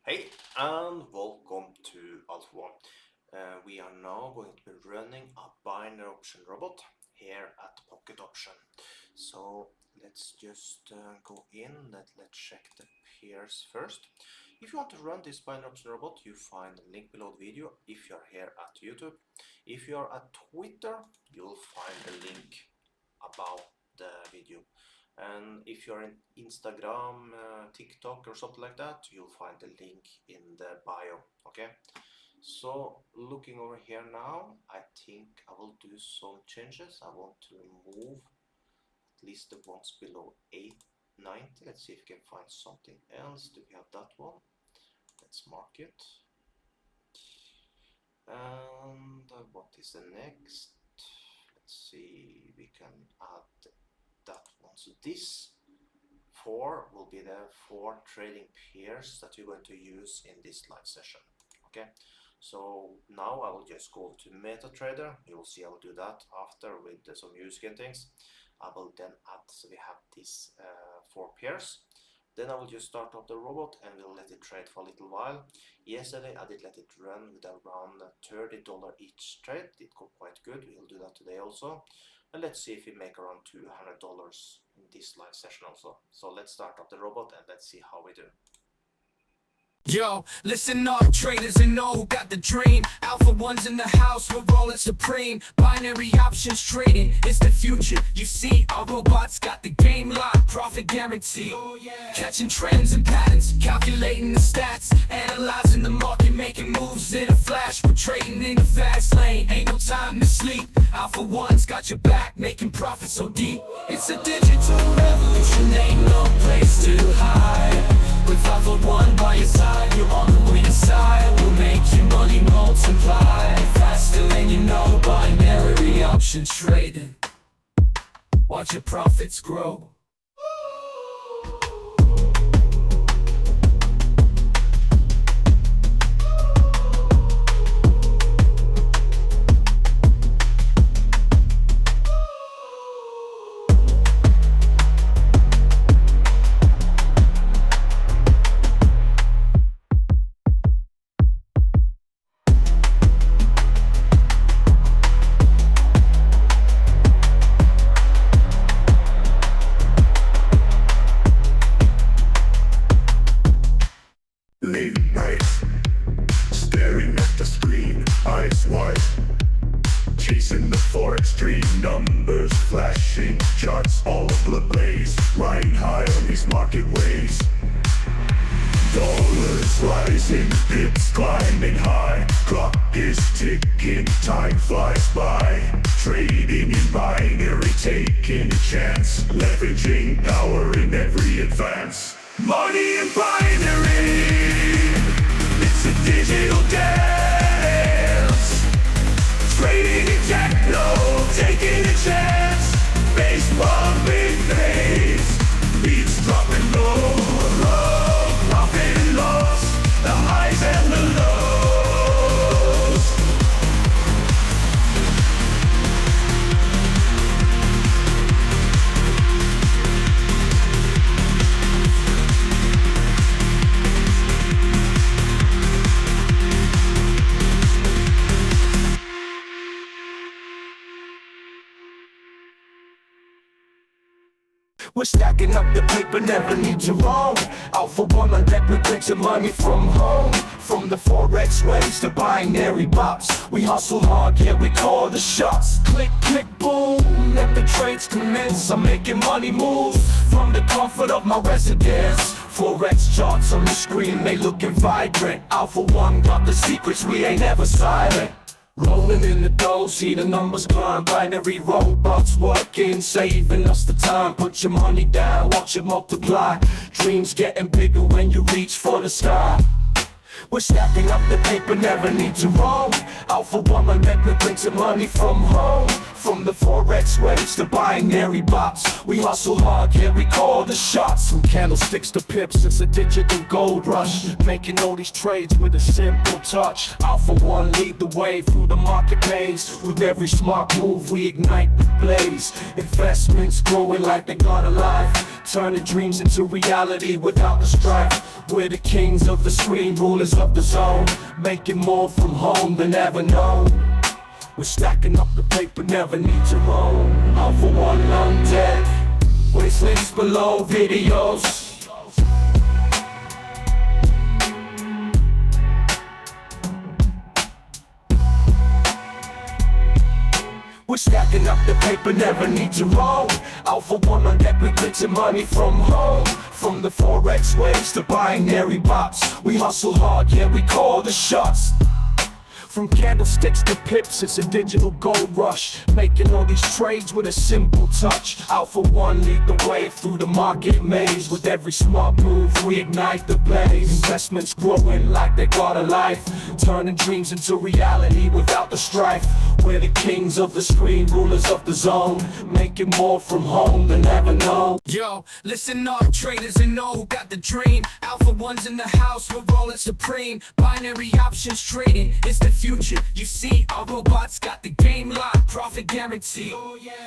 Hey, and welcome to Alpha One. We are now going to be running a binary option robot here at Pocket Option. So let's just go in. Let's check the pairs first. If you want to run this binary option robot, you find the link below the video if you're here at YouTube. If you're at Twitter, you'll find the link about the video. And if you're in Instagram, TikTok or something like that, you'll find the link in the bio. Okay, so looking over here now, I think I will do some changes. I want to remove at least the ones below 890. Let's see if we can find something else. Do we have that one? Let's mark it. And what is the next? Let's see, we can add that one. So this 4 will be the 4 trading pairs that you're going to use in this live session. Okay, so now I will just go to MetaTrader. You will see I will do that after with some music and things. I will then add, so we have these 4 pairs. Then I will just start up the robot and we'll let it trade for a little while. Yesterday I did let it run with around $30 each trade. It got quite good. We'll do that today also. And let's see if we make around $200 in this live session also. So let's start up the robot and let's see how we do. Yo, listen up, traders and know who got the dream. Alpha One's in the house, we're rolling supreme. Binary options trading, it's the future. You see, our robots got the game locked, profit guarantee. Catching trends and patterns, calculating the stats, analyzing the market, making moves in a flash. We're trading in the fast lane, ain't no time to sleep. Alpha One's got your back, making profits so deep. It's a digital revolution, ain't no place to hide. With Alpha One by your side, you're on the winning side. We'll make your money multiply faster than you know. Binary option trading, watch your profits grow. Late night, staring at the screen, eyes wide, chasing the forex dream, numbers flashing, charts all ablaze, riding high on these market waves. Dollars rising, pips climbing high, clock is ticking, time flies by. Trading in binary, taking a chance, leveraging power in every advance. Money in binary, it's a digital dance. Trading in techno, taking a chance. Base pumping phase, beats dropping low, profit and loss, the highs and the lows. We're stacking up the paper, never need to roam. Alpha One, I let me print your money from home. From the forex waves to binary bops, we hustle hard, yeah, we call the shots. Click, click, boom, let the trades commence. I'm making money move from the comfort of my residence. Forex charts on the screen, they looking vibrant. Alpha One got the secrets, we ain't ever silent. Rolling in the dough, see the numbers climb. Binary robots working, saving us the time. Put your money down, watch it multiply. Dreams getting bigger when you reach for the sky. We're stacking up the paper, never need to roam. Alpha Woman that we bring some money from home. From the forex waves to binary bots, we hustle hard, yeah, we call the shots. From candlesticks to pips, it's a digital gold rush. Making all these trades with a simple touch. Alpha One lead the way through the market maze. With every smart move, we ignite the blaze. Investments growing like they got a life, turning dreams into reality without the strife. We're the kings of the screen, rulers of the zone, making more from home than ever known. We're stacking up the paper, never need to roam. Alpha One undead, with links below videos. We're stacking up the paper, never need to roam. Alpha One on deck, we get some money from home. From the forex waves to binary bots, we hustle hard, yeah, we call the shots. From candlesticks to pips, it's a digital gold rush. Making all these trades with a simple touch. Alpha One lead the way through the market maze. With every smart move, we ignite the blaze. Investments growing like they got a life, turning dreams into reality without the strife. We're the kings of the screen, rulers of the zone, making more from home than ever known. Yo, listen up, traders and know who got the dream. Alpha One's in the house, we're rolling supreme. Binary options trading, it's the future. You see, our robots got the game locked, profit guarantee.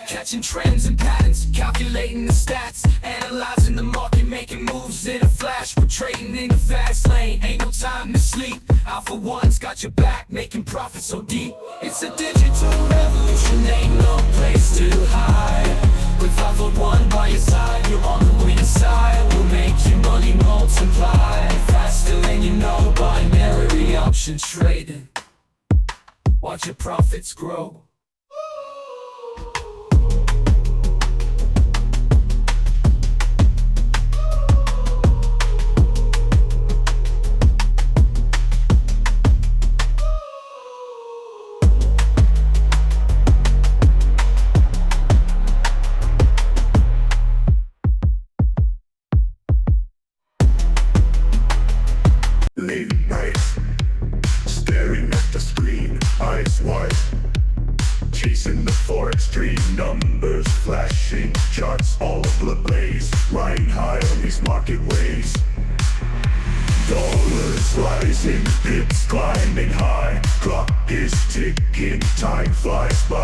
Catching trends and patterns, calculating the stats, analyzing the market, making moves in a flash. We're trading in the fast lane, ain't no time to sleep. Alpha One's got your back, making profits so deep. It's a digital revolution, ain't no place to hide. With Alpha One by your side, you're on the winning side. We'll make your money multiply faster than you know. Binary options trading, watch your profits grow. Late night, staring at the screen, eyes wide, chasing the forex dream, numbers flashing, charts all over the blaze, riding high on these market waves. Dollars rising, pips climbing high, clock is ticking, time flies by.